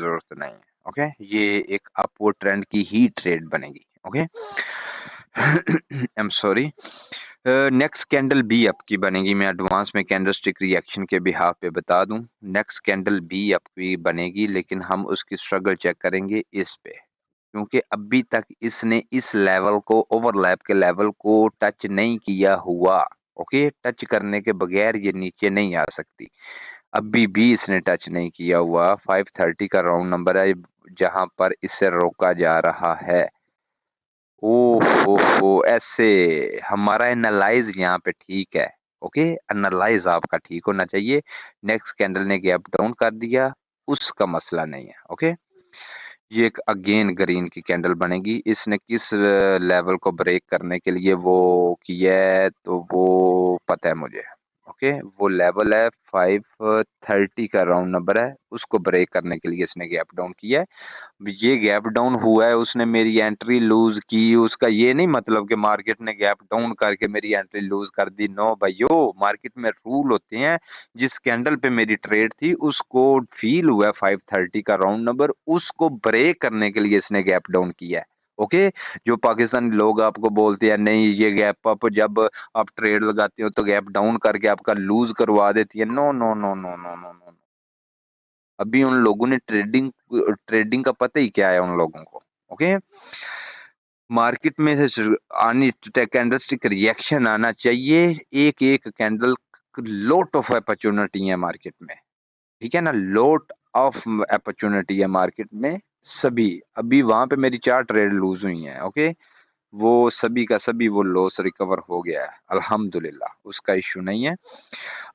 जरूरत नहीं है। ओके, ये एक अपवर्ड ट्रेंड की ही ट्रेड बनेगी। Okay, I am sorry. Next candle बी आपकी बनेगी, मैं एडवांस में कैंडलस्टिक रिएक्शन के बिहाफ पे बता दूं। नेक्स्ट कैंडल बी आपकी बनेगी, लेकिन हम उसकी स्ट्रगल चेक करेंगे इस पे, क्योंकि अभी तक इसने इस लेवल को, ओवरलैप के लेवल को टच नहीं किया हुआ। ओके, टच करने के बगैर ये नीचे नहीं आ सकती। अभी भी इसने टच नहीं किया हुआ। 530 का राउंड नंबर है जहां पर इसे रोका जा रहा है। ओहो, ऐसे हमारा एनालाइज यहाँ पे ठीक है। ओके, एनालाइज आपका ठीक होना चाहिए। नेक्स्ट कैंडल ने गैप डाउन कर दिया, उसका मसला नहीं है। ओके, ये एक अगेन ग्रीन की कैंडल बनेगी। इसने किस लेवल को ब्रेक करने के लिए वो किया है, तो वो पता है मुझे। ओके, वो लेवल है 530 का राउंड नंबर है, उसको ब्रेक करने के लिए इसने गैप डाउन किया है। ये गैप डाउन हुआ है, उसने मेरी एंट्री लूज की, उसका ये नहीं मतलब कि मार्केट ने गैप डाउन करके मेरी एंट्री लूज कर दी। नो भाइयों, मार्केट में रूल होते हैं। जिस कैंडल पे मेरी ट्रेड थी उसको फील हुआ है 530 का राउंड नंबर, उसको ब्रेक करने के लिए इसने गैप डाउन किया है। ओके, जो पाकिस्तानी लोग आपको बोलते हैं नहीं ये गैप अप, जब आप ट्रेड लगाते हो तो गैप डाउन करके आपका लूज करवा देती है। No no no no no no no, अभी उन लोगों ने ट्रेडिंग ट्रेडिंग का पता ही क्या है उन लोगों को। ओके, मार्केट में से आनी कैंडलस्टिक रिएक्शन आना चाहिए। एक एक कैंडल, लोट ऑफ अपॉर्चुनिटी है मार्केट में, ठीक है ना, लोट ऑफ अपॉर्चुनिटी है मार्केट में सभी। अभी वहां पे मेरी 4 ट्रेड लूज हुई हैं। ओके, वो सभी का सभी वो लॉस रिकवर हो गया है अल्हम्दुलिल्लाह, उसका इशू नहीं है।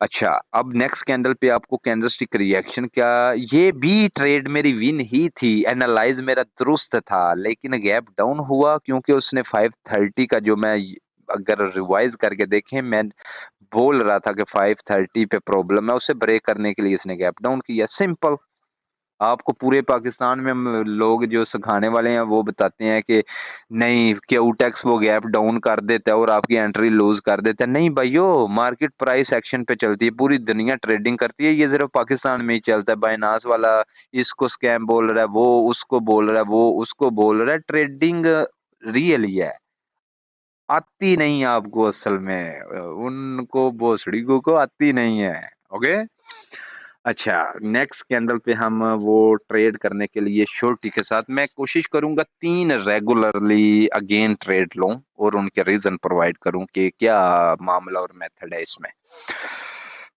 अच्छा, अब नेक्स्ट कैंडल पे आपको कैंडलस्टिक रिएक्शन क्या, ये भी ट्रेड मेरी विन ही थी, एनालाइज मेरा दुरुस्त था, लेकिन गैप डाउन हुआ क्योंकि उसने 530 का, जो मैं अगर रिवाइज करके देखें, मैं बोल रहा था कि 530 पे प्रॉब्लम है, उसे ब्रेक करने के लिए इसने गैप डाउन किया। सिंपल। आपको पूरे पाकिस्तान में लोग जो सिखाने वाले हैं वो बताते हैं कि नहीं क्यूटेक्स वो गैप डाउन कर देता है और आपकी एंट्री लूज कर देता है। नहीं भाइयों, मार्केट प्राइस एक्शन पे चलती है, पूरी दुनिया ट्रेडिंग करती है, ये सिर्फ पाकिस्तान में ही चलता है। बाइनास वाला इसको स्कैम बोल रहा है, वो उसको बोल रहा है, वो उसको बोल रहा है। ट्रेडिंग रियल ही है, आती नहीं है आपको असल में, उनको भोसड़ी को आती नहीं है। ओके, अच्छा, नेक्स्ट कैंडल पे हम वो ट्रेड करने के लिए श्योरिटी के साथ मैं कोशिश करूंगा 3 रेगुलरली अगेन ट्रेड लूं और उनके रीजन प्रोवाइड करूं कि क्या मामला और मेथड है इसमें।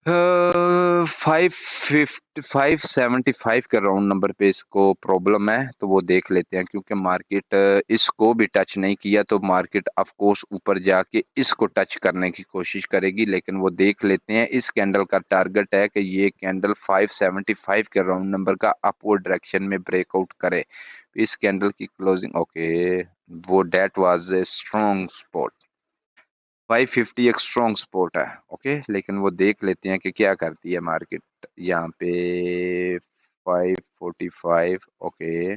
575 के राउंड नंबर पे इसको प्रॉब्लम है, तो वो देख लेते हैं, क्योंकि मार्केट इसको भी टच नहीं किया तो मार्केट ऑफ कोर्स ऊपर जाके इसको टच करने की कोशिश करेगी, लेकिन वो देख लेते हैं। इस कैंडल का टारगेट है कि ये कैंडल 575 के राउंड नंबर का अपवर्ड डायरेक्शन में ब्रेकआउट करे। इस कैंडल की क्लोजिंग, ओके, वो that was a strong spot. 550 एक स्ट्रॉन्ग स्पॉट है। ओके, लेकिन वो देख लेते हैं कि क्या करती है मार्केट यहाँ पे। 545, ओके,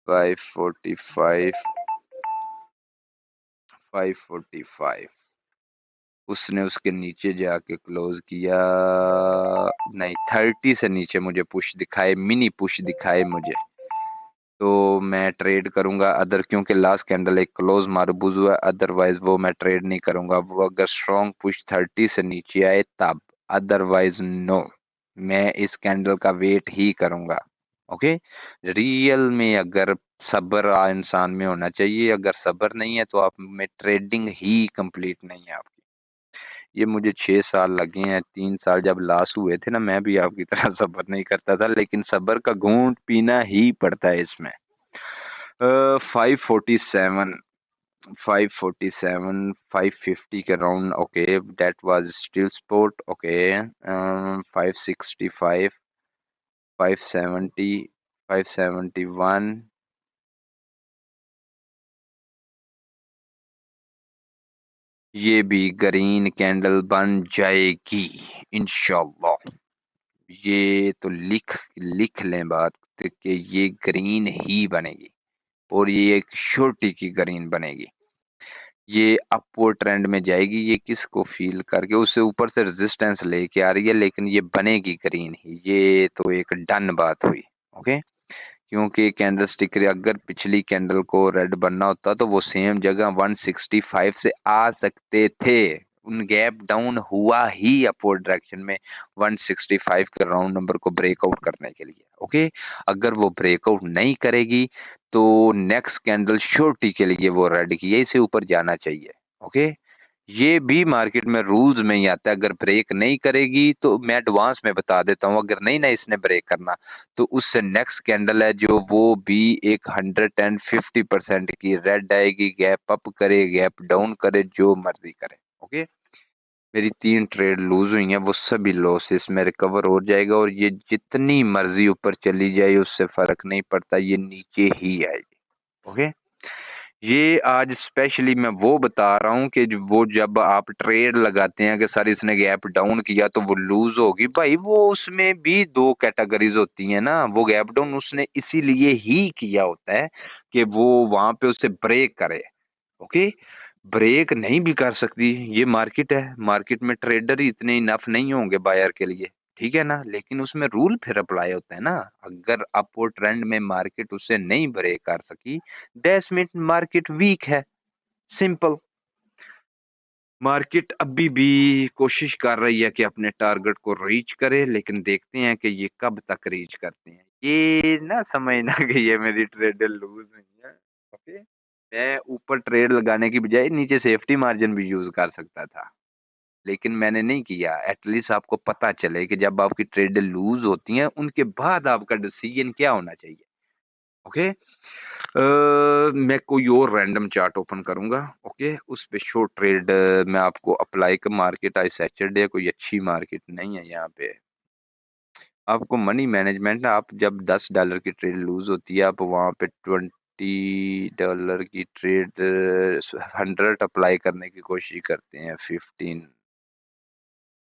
545, 545 उसने उसके नीचे जाके क्लोज किया। नहीं, 30 से नीचे मुझे पुश दिखाए, मिनी पुश दिखाए मुझे, तो मैं ट्रेड करूंगा अदर, क्योंकि लास्ट कैंडल एक क्लोज मारबूज हुआ, अदरवाइज वो मैं ट्रेड नहीं करूंगा। वो अगर स्ट्रॉन्ग पुश 30 से नीचे आए तब, अदरवाइज नो, मैं इस कैंडल का वेट ही करूंगा। ओके, रियल में अगर सब्र इंसान में होना चाहिए, अगर सब्र नहीं है तो आप में ट्रेडिंग ही कंप्लीट नहीं है आपकी। ये मुझे 6 साल लगे हैं, 3 साल जब लॉस हुए थे ना, मैं भी आपकी तरह सब्र नहीं करता था, लेकिन सब्र का घूंट पीना ही पड़ता है इसमें। 547, 547, 550 के round, okay, that was still sport. Okay, 565, 570, 571, ये भी ग्रीन कैंडल बन जाएगी इंशाल्लाह। ये तो लिख लिख लें बात कि ये ग्रीन ही बनेगी, और ये एक छोटी की ग्रीन बनेगी। ये अपवर्ड ट्रेंड में जाएगी, ये किसको फील करके उससे ऊपर से रेजिस्टेंस लेके आ रही है, लेकिन ये बनेगी ग्रीन ही, ये तो एक डन बात हुई। ओके, क्योंकि कैंडलस्टिक अगर पिछली कैंडल को रेड बनना होता तो वो सेम जगह 165 से आ सकते थे। उन गैप डाउन हुआ ही अपवर्ड डायरेक्शन में 165 के राउंड नंबर को ब्रेकआउट करने के लिए। ओके, अगर वो ब्रेकआउट नहीं करेगी तो नेक्स्ट कैंडल श्योरिटी के लिए वो रेड की यही से ऊपर जाना चाहिए। ओके, ये भी मार्केट में रूल्स में ही आता है। अगर ब्रेक नहीं करेगी तो मैं एडवांस में बता देता हूँ, अगर नहीं ना इसने ब्रेक करना तो उससे नेक्स्ट कैंडल है जो वो भी एक 150% की रेड आएगी, गैप अप करे गैप डाउन करे जो मर्जी करे। ओके, मेरी 3 ट्रेड लूज हुई हैं, वो सभी लॉसेस में रिकवर हो जाएगा और ये जितनी मर्जी ऊपर चली जाए उससे फर्क नहीं पड़ता, ये नीचे ही आएगी। ओके, ये आज स्पेशली मैं वो बता रहा हूँ कि वो जब आप ट्रेड लगाते हैं कि सर इसने गैप डाउन किया तो वो लूज होगी, भाई वो उसमें भी 2 कैटेगरीज होती हैं ना। वो गैप डाउन उसने इसीलिए ही किया होता है कि वो वहां पे उसे ब्रेक करे। ओके, ब्रेक नहीं भी कर सकती, ये मार्केट है, मार्केट में ट्रेडर ही इतने इनफ नहीं होंगे बायर के लिए, ठीक है ना। लेकिन उसमें रूल फिर अप्लाई होता है ना। अगर अपवर्ड ट्रेंड में मार्केट उसे नहीं ब्रेक कर सकी, दैट्स मीन मार्केट वीक है, सिंपल। मार्केट अभी भी कोशिश कर रही है कि अपने टारगेट को रीच करे, लेकिन देखते हैं कि ये कब तक रीच करते हैं। ये ना समझना कि ये मेरी ट्रेड लूज नहीं है। ओके, मैं ऊपर ट्रेड लगाने की बजाय नीचे सेफ्टी मार्जिन भी यूज कर सकता था, लेकिन मैंने नहीं किया। एटलीस्ट आपको पता चले कि जब आपकी ट्रेड लूज होती हैं उनके बाद आपका डिसीजन क्या होना चाहिए। ओके, मैं कोई और रैंडम चार्ट ओपन करूंगा। ओके, उस पे शो ट्रेड मैं आपको अप्लाई कर। मार्केट आज सैटरडे, कोई अच्छी मार्केट नहीं है यहाँ पे। आपको मनी मैनेजमेंट, आप जब $10 की ट्रेड लूज होती है आप वहां पे $20 की ट्रेड 100 अप्लाई करने की कोशिश करते हैं। 15,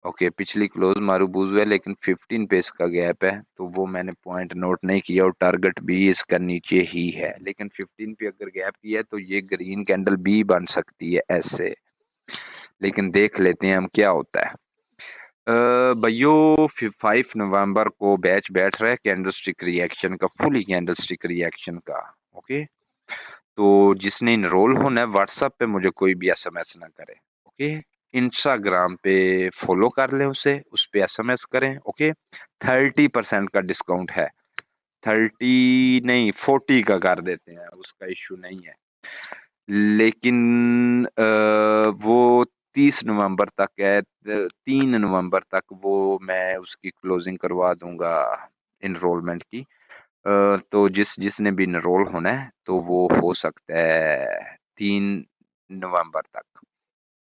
ओके, पिछली क्लोज मारूबूज हुआ लेकिन 15 पे इसका गैप है तो वो मैंने पॉइंट नोट नहीं किया और टारगेट भी इसका नीचे ही है। लेकिन 15 पे अगर गैप किया है तो ये ग्रीन कैंडल भी बन सकती है ऐसे, लेकिन देख लेते हैं हम क्या होता है। भैयो 5 नवंबर को बैच बैठ रहा है कैंडलस्टिक रिएक्शन का, फुली कैंडलस्टिक रिएक्शन का। ओके, तो जिसने इनरोल होना है व्हाट्सएप पे मुझे कोई भी एसएमएस ना करे। ओके, इंस्टाग्राम पे फॉलो कर लें उसे, उस पे एसएमएस करें। ओके, 30% का डिस्काउंट है, 30 नहीं 40 का कर देते हैं, उसका इश्यू नहीं है। लेकिन वो 30 नवंबर तक है, 3 नवंबर तक वो मैं उसकी क्लोजिंग करवा दूंगा इनरोलमेंट की। तो जिसने भी इनरोल होना है तो वो हो सकता है 3 नवंबर तक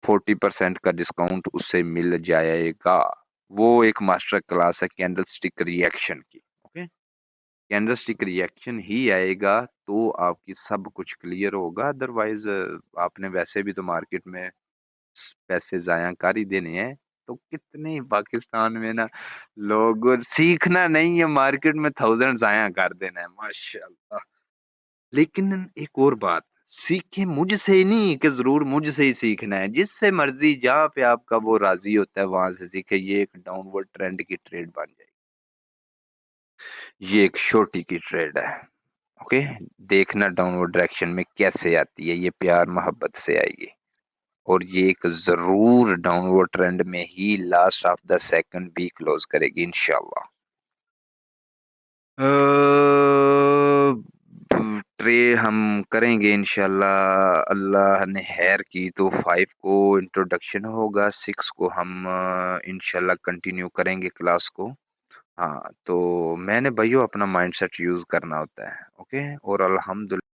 40% का डिस्काउंट उससे मिल जाएगा। वो एक मास्टर क्लास है कैंडलस्टिक रिएक्शन की। ओके, कैंडलस्टिक रिएक्शन ही आएगा तो आपकी सब कुछ क्लियर होगा, अदरवाइज आपने वैसे भी तो मार्केट में पैसे जाया कर ही देने हैं। तो कितने पाकिस्तान में ना लोग सीखना नहीं है, मार्केट में 1000 जाया कर देना है माशाल्लाह। लेकिन एक और बात, सीखे मुझसे ही नहीं कि जरूर मुझसे ही सीखना है, जिससे मर्जी जहाँ पे आपका वो राजी होता है वहां से सीखे। ये एक डाउनवर्ड ट्रेंड की ट्रेड बन जाएगी, ये एक शॉर्टी की ट्रेड है। ओके, देखना डाउनवर्ड डायरेक्शन में कैसे आती है, ये प्यार मोहब्बत से आएगी और ये एक जरूर डाउनवर्ड ट्रेंड में ही लास्ट ऑफ द सेकंड भी क्लोज करेगी इंशाल्लाह। ट्रे हम करेंगे इंशाल्लाह, अल्लाह ने खैर की तो 5 को इंट्रोडक्शन होगा, 6 को हम इंशाल्लाह कंटिन्यू करेंगे क्लास को। हाँ, तो मैंने भाइयों अपना माइंडसेट यूज करना होता है। ओके, और अल्हम्दुलिल्लाह